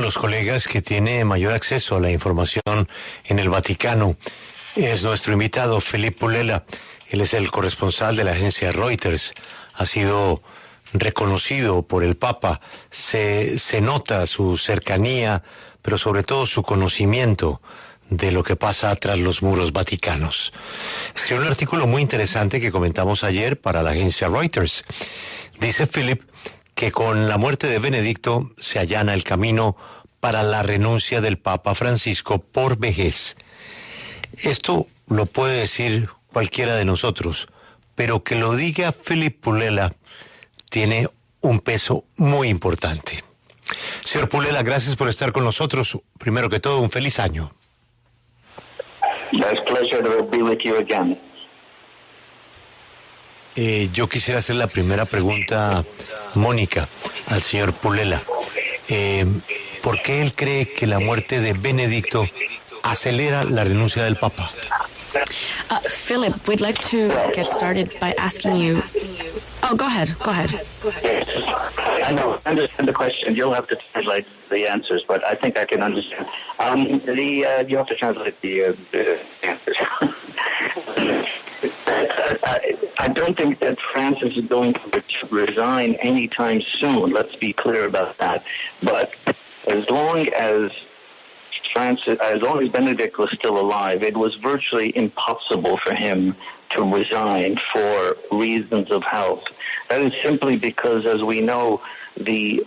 los colegas que tiene mayor acceso a la información en el Vaticano es nuestro invitado, Philippe Pullella. Él es el corresponsal de la agencia Reuters. Ha sido reconocido por el Papa. Se nota su cercanía, pero sobre todo su conocimiento de lo que pasa tras los muros vaticanos. Escribió un artículo muy interesante que comentamos ayer para la agencia Reuters. Dice Philippe que con la muerte de Benedicto se allana el camino para la renuncia del Papa Francisco por vejez. Esto lo puede decir cualquiera de nosotros, pero que lo diga Philippe Pullella tiene un peso muy importante. Señor Pullella, gracias por estar con nosotros. Primero que todo, un feliz año. It's a pleasure to be with you again. Yo quisiera hacer la primera pregunta, Mónica, al señor Pullella. ¿Por qué él cree que la muerte de Benedicto acelera la renuncia del Papa? Philip, we'd like to get started by asking you... Oh, go ahead. Yes. I know. I understand the question. You'll have to translate the answers, but I think I can understand. You have to translate the answers. I don't think that Francis is going to resign anytime soon. Let's be clear about that. But as long as Benedict was still alive, it was virtually impossible for him to resign for reasons of health. That is simply because, as we know, the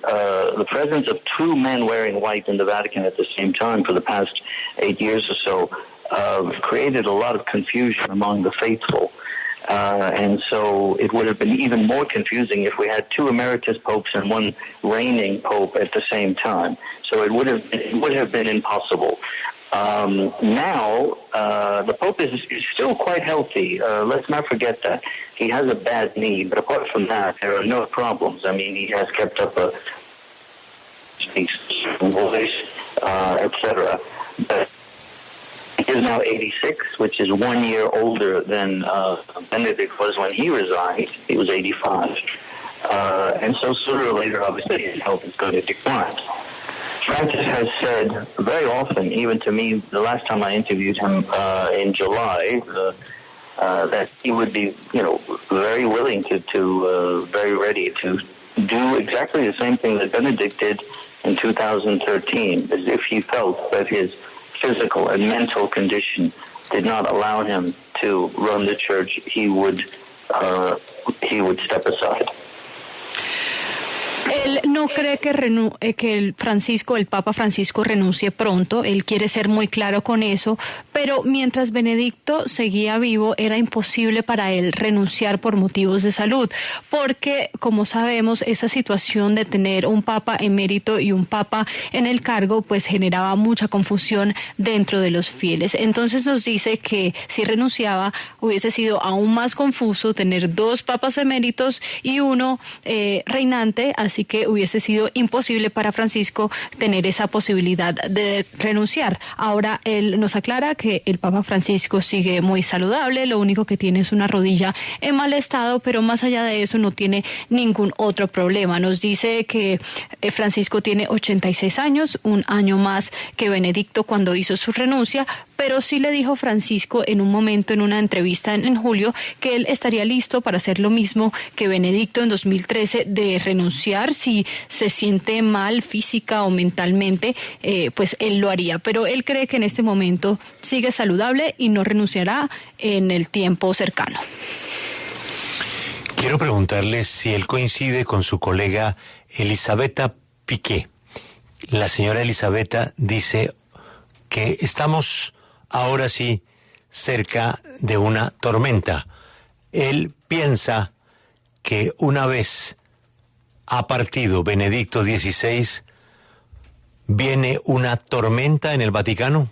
presence of two men wearing white in the Vatican at the same time for the past 8 years or so created a lot of confusion among the faithful. And so it would have been even more confusing if we had two emeritus popes and one reigning pope at the same time. So it would have been impossible. Now, the Pope is still quite healthy. Let's not forget that. He has a bad knee, but apart from that, there are no problems. I mean, he has kept up a voice, etc. But he is now 86, which is 1 year older than Benedict was when he resigned. He was 85. And so sooner or later, obviously, his health is going to decline. Francis has said very often, even to me, the last time I interviewed him in July, that he would be, very willing very ready to do exactly the same thing that Benedict did in 2013, as if he felt that his physical and mental condition did not allow him to run the church. He would step aside. Él no cree que el Papa Francisco renuncie pronto. Él quiere ser muy claro con eso, pero mientras Benedicto seguía vivo era imposible para él renunciar por motivos de salud, porque como sabemos esa situación de tener un Papa emérito y un Papa en el cargo pues generaba mucha confusión dentro de los fieles. Entonces nos dice que si renunciaba hubiese sido aún más confuso tener dos papas eméritos y uno reinante, así que hubiese sido imposible para Francisco tener esa posibilidad de renunciar. Ahora él nos aclara que el Papa Francisco sigue muy saludable, lo único que tiene es una rodilla en mal estado, pero más allá de eso no tiene ningún otro problema. Nos dice que Francisco tiene 86 años, un año más que Benedicto cuando hizo su renuncia, pero sí le dijo Francisco en un momento en una entrevista en julio que él estaría listo para hacer lo mismo que Benedicto en 2013 de renunciar si se siente mal física o mentalmente, pues él lo haría. Pero él cree que en este momento sigue saludable y no renunciará en el tiempo cercano. Quiero preguntarle si él coincide con su colega Elisabetta Piqué. La señora Elisabetta dice que estamos ahora sí cerca de una tormenta. Él piensa que una vez ha partido Benedicto XVI, ¿viene una tormenta en el Vaticano?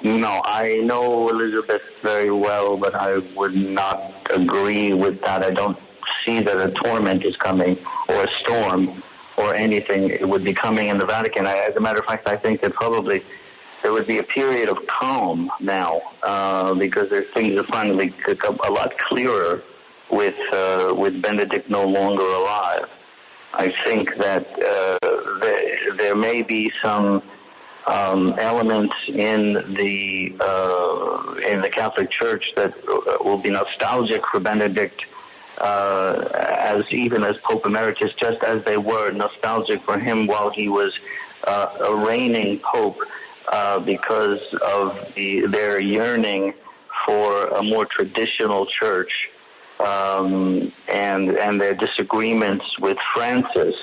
No. I know Elizabeth very well, but I would not agree with that. I don't see that a torment is coming, or a storm, or anything. It would be coming in the Vatican. As a matter of fact, I think that probably there would be a period of calm now, because things have finally become a lot clearer with Benedict no longer alive. I think that there may be some elements in the Catholic Church that will be nostalgic for Benedict, as Pope Emeritus, just as they were nostalgic for him while he was a reigning Pope, because of their yearning for a more traditional church, and their disagreements with Francis.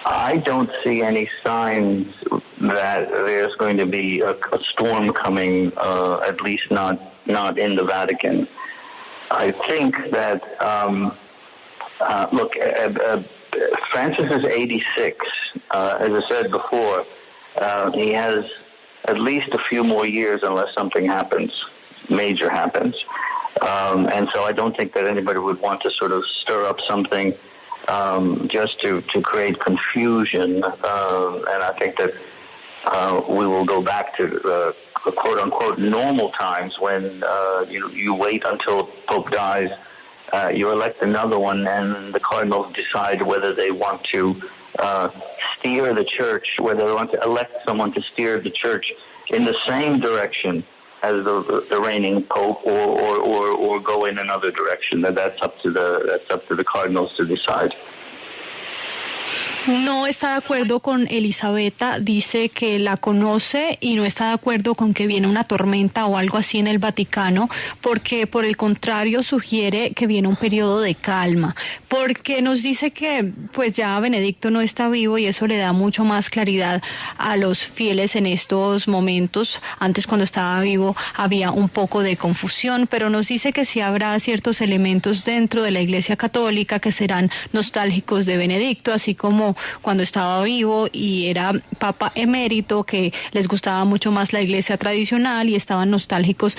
I don't see any signs that there's going to be a storm coming, at least not in the Vatican. I think that, Francis is 86. As I said before, he has at least a few more years unless something major happens. And so I don't think that anybody would want to sort of stir up something just to create confusion. And I think that we will go back to quote-unquote normal times when you wait until Pope dies, you elect another one, and the cardinals decide whether they want to steer the church, whether they want to elect someone to steer the church in the same direction as the reigning pope, or go in another direction. That's up to the cardinals to decide. No está de acuerdo con Elisabetta, dice que la conoce y no está de acuerdo con que viene una tormenta o algo así en el Vaticano, porque por el contrario sugiere que viene un periodo de calma, porque nos dice que pues ya Benedicto no está vivo y eso le da mucho más claridad a los fieles en estos momentos. Antes, cuando estaba vivo, había un poco de confusión, pero nos dice que sí habrá ciertos elementos dentro de la Iglesia Católica que serán nostálgicos de Benedicto, así como cuando estaba vivo y era Papa emérito, que les gustaba mucho más la Iglesia tradicional y estaban nostálgicos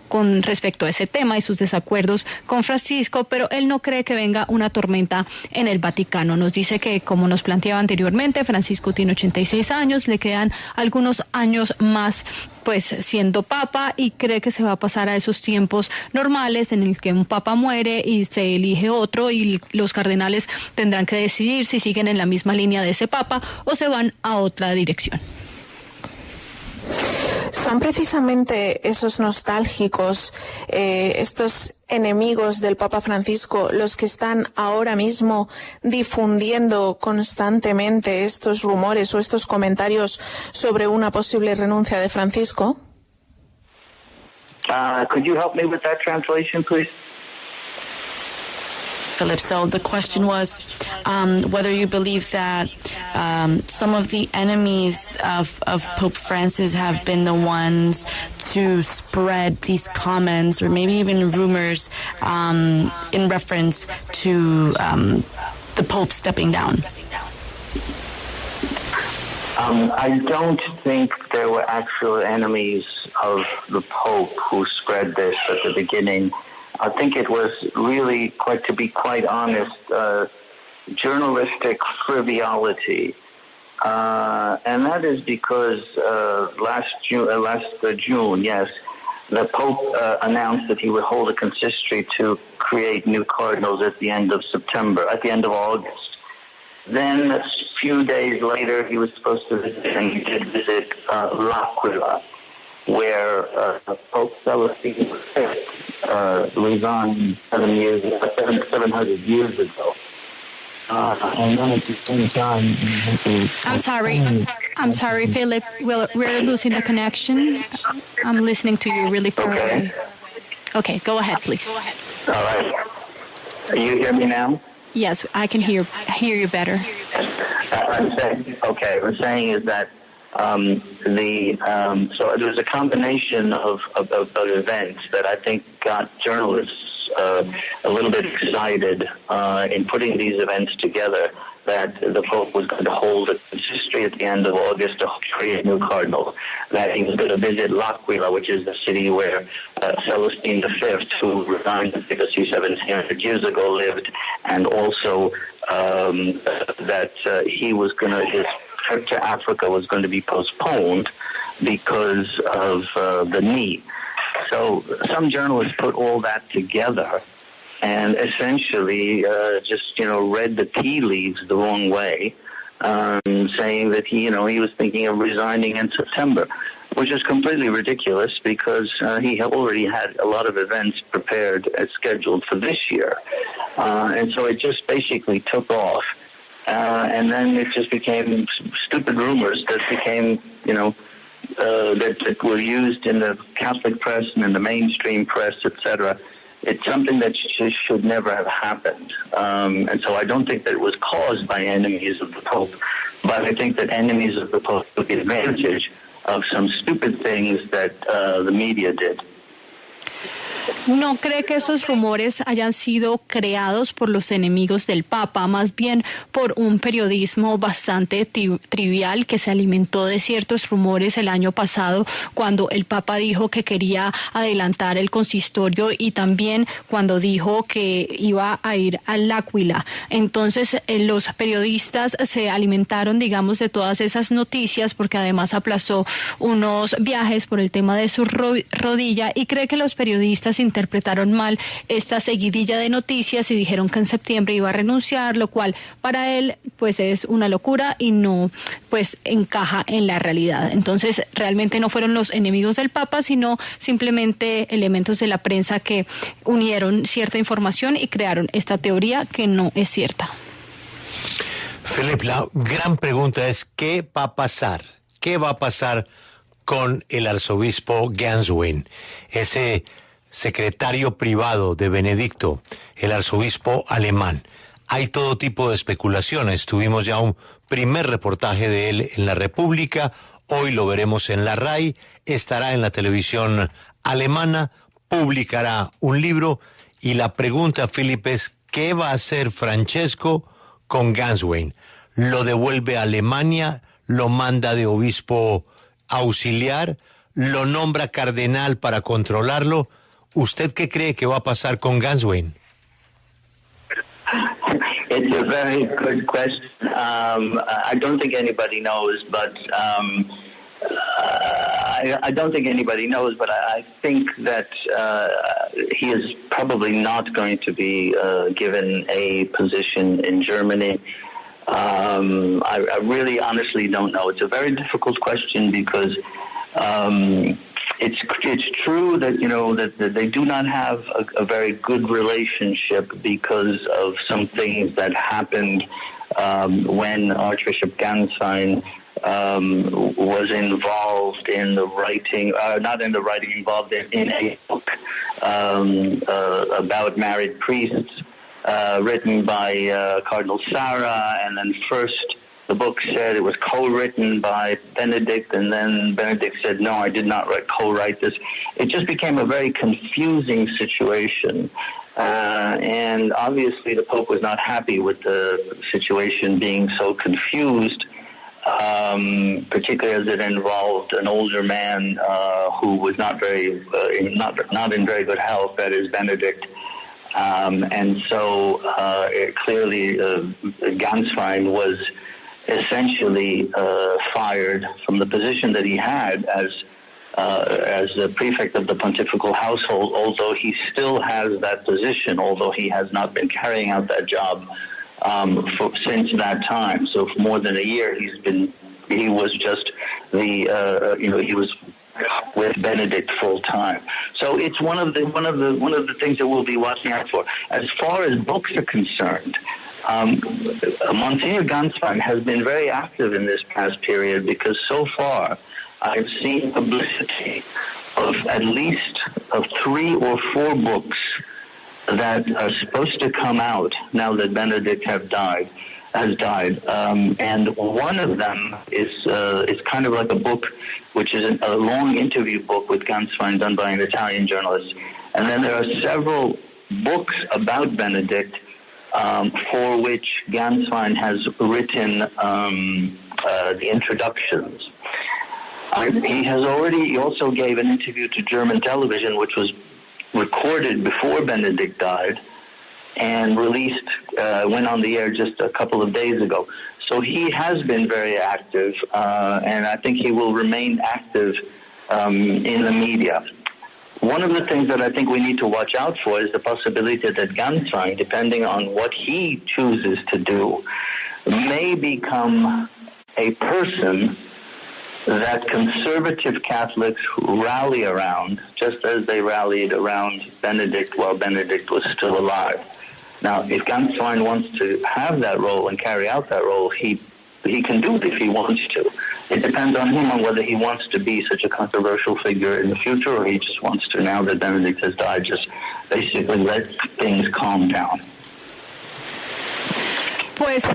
con respecto a ese tema y sus desacuerdos con Francisco, pero él no cree que venga una tormenta en el Vaticano. Nos dice que, como nos planteaba anteriormente, Francisco tiene 86 años, le quedan algunos años más pues siendo papa, y cree que se va a pasar a esos tiempos normales en el que un papa muere y se elige otro, y los cardenales tendrán que decidir si siguen en la misma línea de ese papa o se van a otra dirección. Son precisamente esos nostálgicos, estos enemigos del Papa Francisco, los que están ahora mismo difundiendo constantemente estos rumores o estos comentarios sobre una posible renuncia de Francisco? Could you help me with that translation, please? Philip, so the question was whether you believe that some of the enemies of Pope Francis have been the ones to spread these comments or maybe even rumors in reference to the Pope stepping down. I don't think there were actual enemies of the Pope who spread this at the beginning. I think it was really, to be quite honest, journalistic frivolity. And that is because last June, yes, the Pope announced that he would hold a consistory to create new cardinals at the end of August. Then a few days later, he was supposed to visit, and he did visit L'Aquila, where Pope Celestine V resigned 700 years ago. And then at the same time... I'm sorry, Philip. We're losing the connection. I'm listening to you really far away. Okay, go ahead, please. All right. You hear me now? Yes, I can hear you better. I'm saying is that so it was a combination of events that I think got journalists a little bit excited in putting these events together, that the Pope was going to hold a consistory at the end of August to create a new cardinal, that he was going to visit L'Aquila, which is the city where Celestine V, who resigned the papacy 1700 years ago, lived, and also that his trip to Africa was going to be postponed because of the knee. So some journalists put all that together and essentially just read the tea leaves the wrong way, saying that he was thinking of resigning in September, which is completely ridiculous because he already had a lot of events prepared as scheduled for this year, and so it just basically took off, and then it just became stupid rumors that became that were used in the Catholic press and in the mainstream press, etc. It's something that should never have happened. And so I don't think that it was caused by enemies of the Pope, but I think that enemies of the Pope took advantage of some stupid things that the media did. ¿No cree que esos rumores hayan sido creados por los enemigos del Papa, más bien por un periodismo bastante trivial que se alimentó de ciertos rumores el año pasado cuando el Papa dijo que quería adelantar el consistorio y también cuando dijo que iba a ir al Áquila? Entonces los periodistas se alimentaron, digamos, de todas esas noticias porque además aplazó unos viajes por el tema de su rodilla, y cree que los periodistas interpretaron mal esta seguidilla de noticias y dijeron que en septiembre iba a renunciar, lo cual para él pues es una locura y no pues encaja en la realidad. Entonces realmente no fueron los enemigos del Papa, sino simplemente elementos de la prensa que unieron cierta información y crearon esta teoría que no es cierta. Philip, la gran pregunta es ¿qué va a pasar? ¿Qué va a pasar con el arzobispo Ganswein, ese secretario privado de Benedicto, el arzobispo alemán? Hay todo tipo de especulaciones. Tuvimos ya un primer reportaje de él en la República, hoy lo veremos en la RAI, estará en la televisión alemana, publicará un libro, y la pregunta, Philip, es ¿qué va a hacer Francesco con Ganswein? ¿Lo devuelve a Alemania? ¿Lo manda de obispo auxiliar? ¿Lo nombra cardenal para controlarlo? ¿Usted qué cree que va a pasar con Ganswein? It's a very good question. I don't think anybody knows, but I don't think anybody knows, but I think that he is probably not going to be given a position in Germany. I really honestly don't know. It's a very difficult question because it's true that that they do not have a very good relationship because of some things that happened when Archbishop Ganswein was involved in the writing, involved in a book about married priests written by Cardinal Sarah, and then first the book said it was co-written by Benedict, and then Benedict said, no, I did not co-write this. It just became a very confusing situation. And obviously the Pope was not happy with the situation being so confused, particularly as it involved an older man who was not in very good health, that is Benedict. And so clearly Ganswein was essentially fired from the position that he had as the prefect of the pontifical household, although he still has that position, although he has not been carrying out that job since that time. So for more than a year, he was just he was with Benedict full time. So it's one of the things that we'll be watching out for. As far as books are concerned, Monsignor Ganswein has been very active in this past period because so far I've seen publicity of at least 3 or 4 books that are supposed to come out now that Benedict has died. And one of them is kind of like a book, which is a long interview book with Ganswein done by an Italian journalist. And then there are several books about Benedict for which Ganswein has written the introductions. He also gave an interview to German television, which was recorded before Benedict died and released, went on the air just a couple of days ago. So he has been very active, and I think he will remain active in the media. one of the things that I think we need to watch out for is the possibility that Ganzwein, depending on what he chooses to do, may become a person that conservative Catholics rally around, just as they rallied around Benedict while Benedict was still alive. Now, if Ganzwein wants to have that role and carry out that role, he can do it if he wants to. It depends on him on whether he wants to be such a controversial figure in the future, or he just wants to, now that Benedict has died, just basically let things calm down. Pues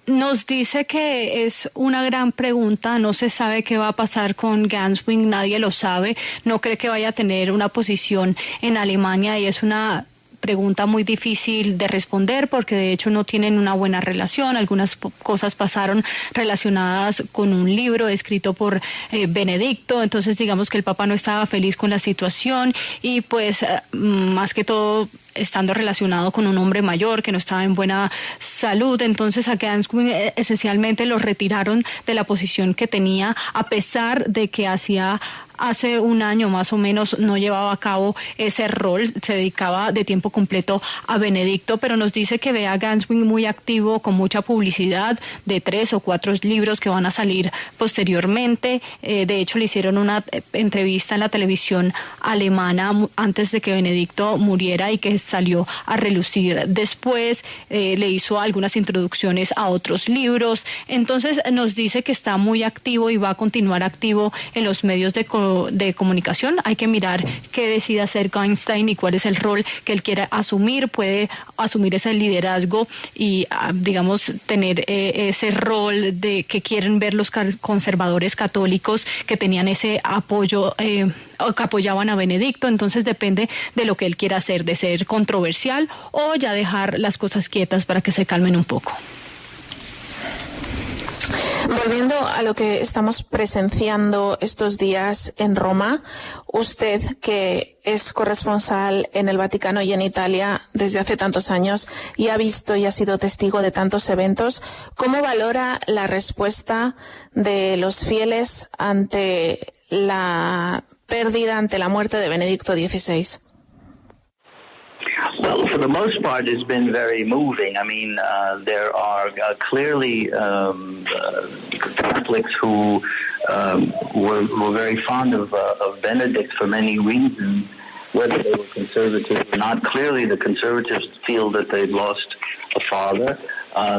nos dice que es una gran pregunta, no se sabe qué va a pasar con Ganzwein, nadie lo sabe, no cree que vaya a tener una posición en Alemania y es una pregunta muy difícil de responder porque de hecho no tienen una buena relación. Algunas cosas pasaron relacionadas con un libro escrito por Benedicto, entonces digamos que el Papa no estaba feliz con la situación y pues más que todo estando relacionado con un hombre mayor que no estaba en buena salud, entonces a Ganzwein esencialmente lo retiraron de la posición que tenía, a pesar de que hace un año más o menos no llevaba a cabo ese rol, se dedicaba de tiempo completo a Benedicto, pero nos dice que ve a Ganzwein muy activo, con mucha publicidad de 3 o 4 libros que van a salir posteriormente. De hecho, le hicieron una entrevista en la televisión alemana antes de que Benedicto muriera y que salió a relucir después. Le hizo algunas introducciones a otros libros. Entonces, nos dice que está muy activo y va a continuar activo en los medios de comunicación. Hay que mirar qué decide hacer Ganzwein y cuál es el rol que él quiere asumir. Puede asumir ese liderazgo y, digamos, tener ese rol de que quieren ver los conservadores católicos que tenían ese apoyo o que apoyaban a Benedicto. Entonces depende de lo que él quiera hacer, de ser controversial o ya dejar las cosas quietas para que se calmen un poco. Volviendo a lo que estamos presenciando estos días en Roma, usted que es corresponsal en el Vaticano y en Italia desde hace tantos años y ha visto y ha sido testigo de tantos eventos, ¿cómo valora la respuesta de los fieles ante la pérdida, ante la muerte de Benedicto XVI? Well, for the most part, it's been very moving. I mean, there are clearly Catholics who were very fond of Benedict for many reasons, whether they were conservative or not. Clearly, the conservatives feel that they've lost a father.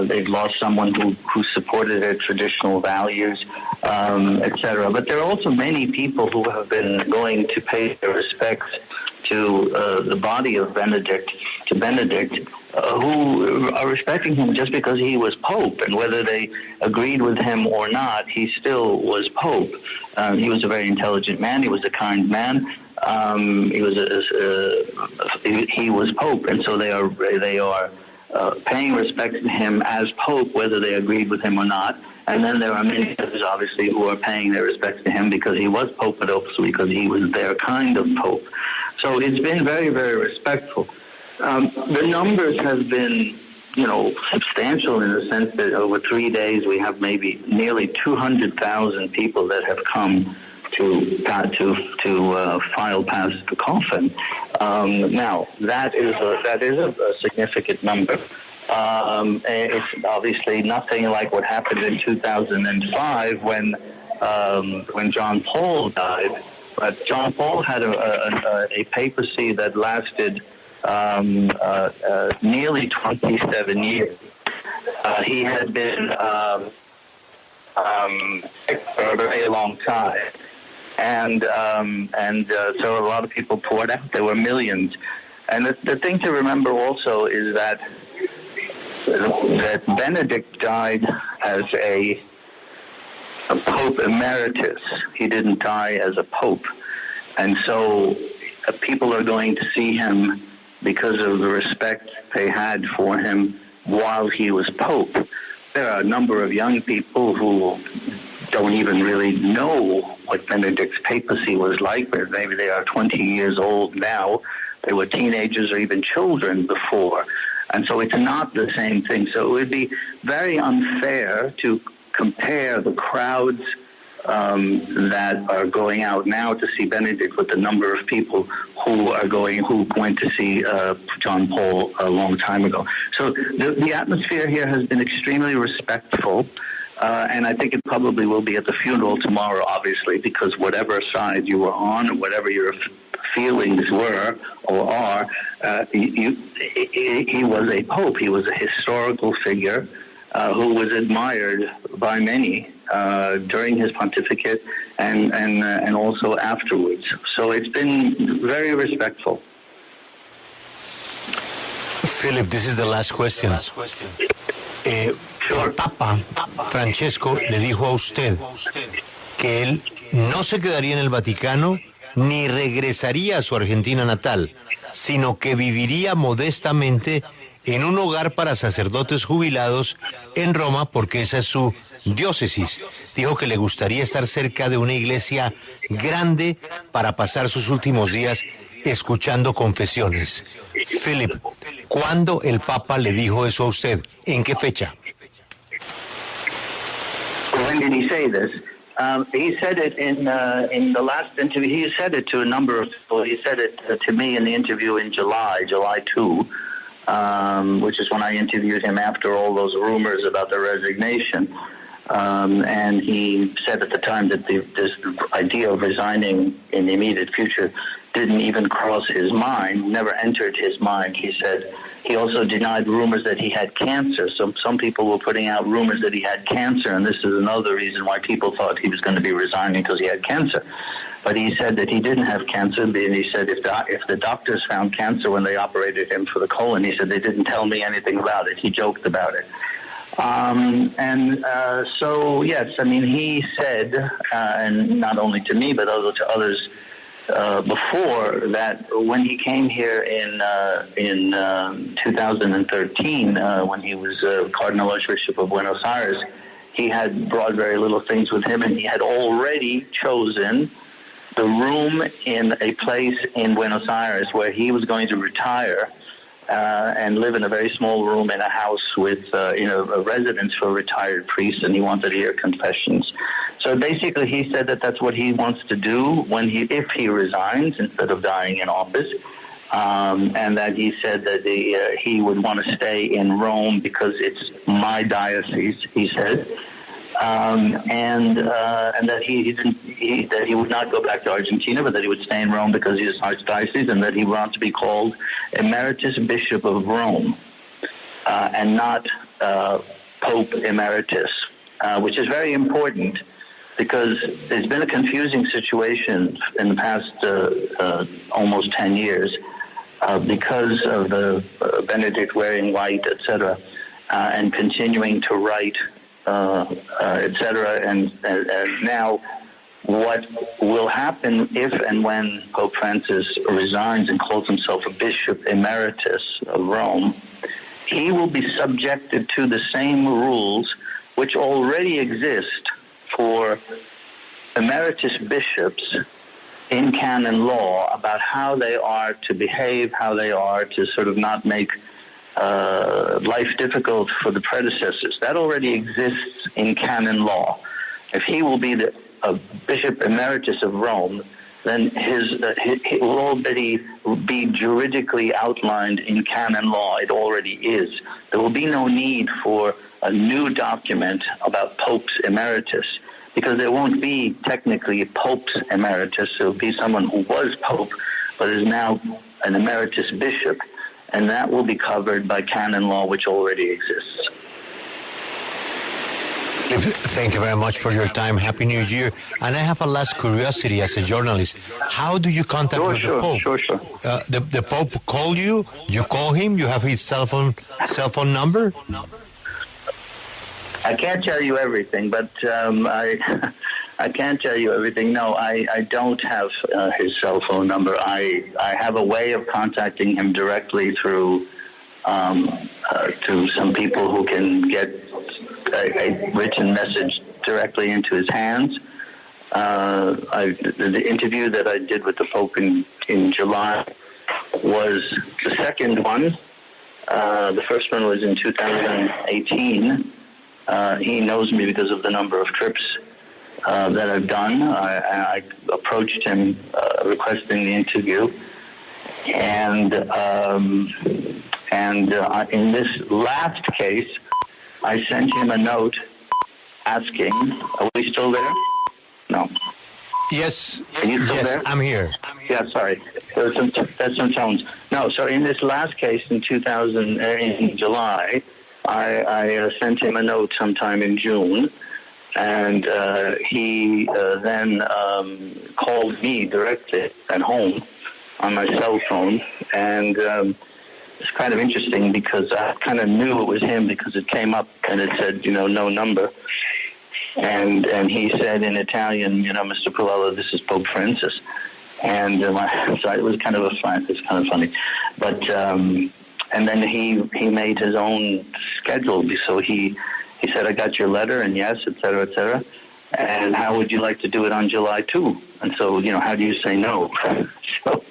They've lost someone who supported their traditional values, etc. But there are also many people who have been going to pay their respects to the body of Benedict, who are respecting him just because he was Pope, and whether they agreed with him or not, he still was Pope. He was a very intelligent man. He was a kind man. He was Pope, and so they are paying respect to him as Pope, whether they agreed with him or not. And then there are many others, obviously, who are paying their respects to him because he was Pope, but also because he was their kind of Pope. So it's been very, very respectful. The numbers have been, substantial in the sense that over 3 days we have maybe nearly 200,000 people that have come to file past the coffin. Now that is a significant number. It's obviously nothing like what happened in 2005 when John Paul died. But John Paul had a papacy that lasted nearly 27 years. He had been for a very long time, and so a lot of people poured out. There were millions. And the thing to remember also is that Benedict died as a Pope emeritus. He didn't die as a Pope. And so people are going to see him because of the respect they had for him while he was Pope. There are a number of young people who don't even really know what Benedict's papacy was like. Maybe they are 20 years old now. They were teenagers or even children before. And so it's not the same thing. So it would be very unfair to compare the crowds that are going out now to see Benedict with the number of people who went to see John Paul a long time ago. So the atmosphere here has been extremely respectful, and I think it probably will be at the funeral tomorrow, obviously, because whatever side you were on or whatever your feelings were or are, he was a pope. He was a historical figure who was admired by many during his pontificate and also afterwards. So it's been very respectful. Philip, this is the last question. El Papa Francesco le dijo a usted que él no se quedaría en el Vaticano ni regresaría a su Argentina natal, sino que viviría modestamente en un hogar para sacerdotes jubilados en Roma, porque esa es su diócesis. Dijo que le gustaría estar cerca de una iglesia grande para pasar sus últimos días escuchando confesiones. Philip, ¿cuándo el Papa le dijo eso a usted? ¿En qué fecha? When did he say this? He said it in the last interview. He said it to a number of people. He said it to me in the interview in July 2, which is when I interviewed him after all those rumors about the resignation. And he said at the time that this idea of resigning in the immediate future didn't even cross his mind, never entered his mind. He said he also denied rumors that he had cancer. So some people were putting out rumors that he had cancer, and this is another reason why people thought he was going to be resigning, because he had cancer. But he said that he didn't have cancer, and he said if the doctors found cancer when they operated him for the colon, he said they didn't tell me anything about it. He joked about it. So, yes, I mean, he said, and not only to me, but also to others before, that when he came here in 2013, when he was Cardinal Archbishop of Buenos Aires, he had brought very little things with him, and he had already chosen the room in a place in Buenos Aires where he was going to retire and live in a very small room in a house with, a residence for retired priests, and he wanted to hear confessions. So basically, he said that that's what he wants to do if he resigns instead of dying in office, and that he said that he would want to stay in Rome because it's my diocese. He said. And that he would not go back to Argentina, but that he would stay in Rome because he is archdiocese, and that he wants to be called Emeritus Bishop of Rome, and not Pope Emeritus, which is very important because there's been a confusing situation in the past almost 10 years because of the Benedict wearing white, etc., and continuing to write. Etc. And now, what will happen if and when Pope Francis resigns and calls himself a Bishop Emeritus of Rome? He will be subjected to the same rules which already exist for emeritus bishops in canon law about how they are to behave, how they are to sort of not make life difficult for the predecessors. That already exists in canon law. If he will be the Bishop Emeritus of Rome, then it will already be juridically outlined in canon law. It already is. There will be no need for a new document about Popes Emeritus, because there won't be technically Popes Emeritus. There will be someone who was Pope but is now an Emeritus Bishop, and that will be covered by canon law, which already exists. Thank you very much for your time. Happy New Year. And I have a last curiosity as a journalist. How do you contact with the Pope? Sure. The Pope call you? You call him? You have his cell phone number? I can't tell you everything, but I can't tell you everything. No, I don't have his cell phone number. I have a way of contacting him directly through to some people who can get a written message directly into his hands. The interview that I did with the Pope in July was the second one. The first one was in 2018. He knows me because of the number of trips that I've done. I approached him requesting the interview, and in this last case, I sent him a note asking, are we still there? No. Yes, Are you still there? I'm here. Yeah, sorry. That's some tones. No, so in this last case in July, I sent him a note sometime in June, and he then called me directly at home on my cell phone, and it's kind of interesting because I kind of knew it was him because it came up and it said, no number. And he said in Italian, Mr. Pullella, this is Pope Francis. And so it was kind of funny. But and then he made his own schedule. So he said, I got your letter, and yes, et cetera, and how would you like to do it on July 2? And so, how do you say no? So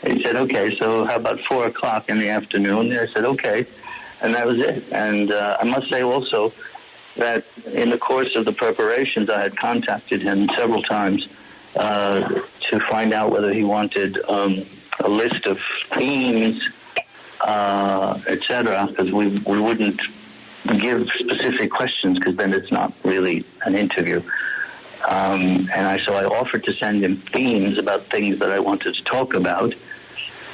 he said, okay, so how about 4 o'clock in the afternoon? And I said, okay. And that was it. And I must say also that in the course of the preparations, I had contacted him several times to find out whether he wanted a list of themes, etc., because we wouldn't give specific questions because then it's not really an interview. So I offered to send him themes about things that I wanted to talk about,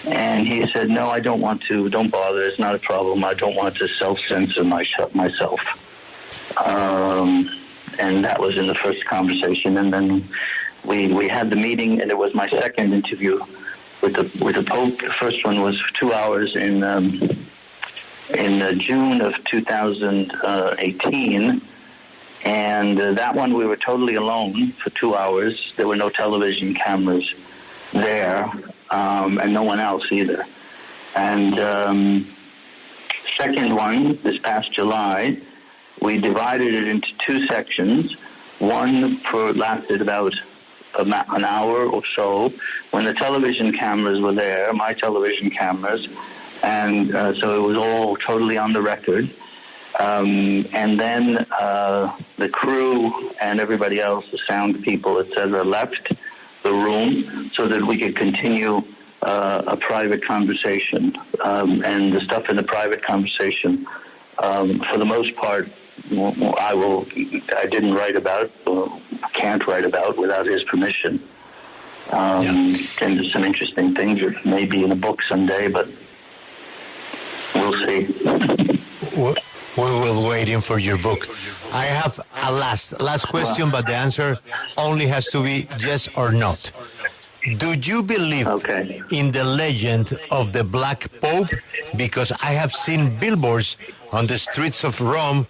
and he said, no, I don't want to, don't bother, it's not a problem, I don't want to self-censor myself. And that was in the first conversation, and then we had the meeting, and it was my second interview with the Pope. The first one was 2 hours in June of 2018, and that one we were totally alone for 2 hours. There were no television cameras there, and no one else either. And second one, this past July, we divided it into two sections. One lasted about an hour or so when the television cameras were there, my television cameras, and so it was all totally on the record. And then the crew and everybody else, the sound people, etc., left the room so that we could continue a private conversation. And the stuff in the private conversation, for the most part, I didn't write about, or can't write about without his permission. And there's some interesting things that may be in a book someday, but we'll see. We will waiting for your book. I have a last question, but the answer only has to be yes or not. Do you believe in the legend of the Black Pope? Because I have seen billboards on the streets of Rome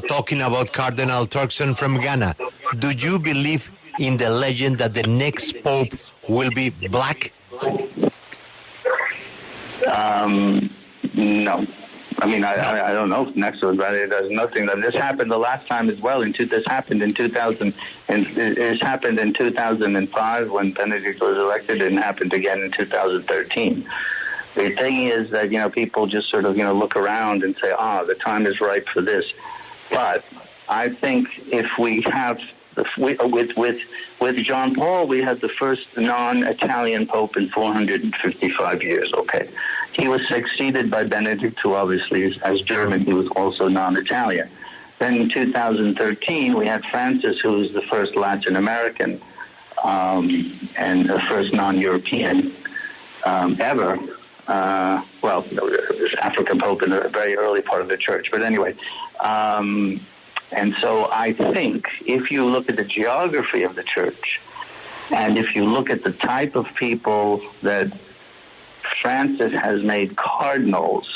talking about Cardinal Turkson from Ghana. Do you believe in the legend that the next Pope will be black? No. I mean, I don't know if next one, but it does nothing. This happened the last time as well. This happened in 2000, and it happened in 2005 when Benedict was elected, and happened again in 2013. The thing is that people just sort of look around and say, the time is ripe for this. But I think if we have with John Paul, we had the first non-Italian Pope in 455 years. Okay. He was succeeded by Benedict, who obviously, as German, he was also non-Italian. Then in 2013, we had Francis, who was the first Latin American and the first non-European ever. Well, this African Pope in the very early part of the church. But anyway, and so I think if you look at the geography of the church, and if you look at the type of people that Francis has made cardinals,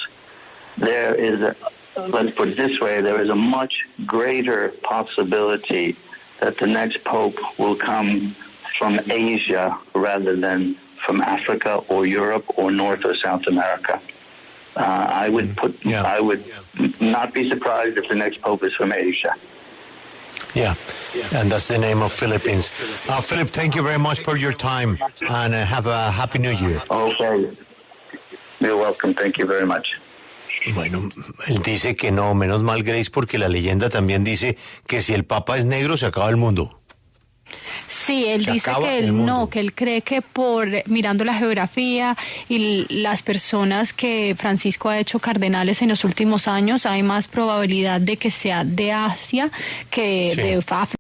there is let's put it this way, there is a much greater possibility that the next Pope will come from Asia rather than from Africa or Europe or North or South America. I would not be surprised if the next Pope is from Asia. Yeah, and that's the name of Philippines. Philip, thank you very much for your time, and have a Happy New Year. Okay. You're welcome. Thank you very much. Bueno, él dice que no, menos mal, Grace, porque la leyenda también dice que si el Papa es negro se acaba el mundo. Sí, él dice que él no, que él cree que por mirando la geografía y las personas que Francisco ha hecho cardenales en los últimos años, hay más probabilidad de que sea de Asia que de África.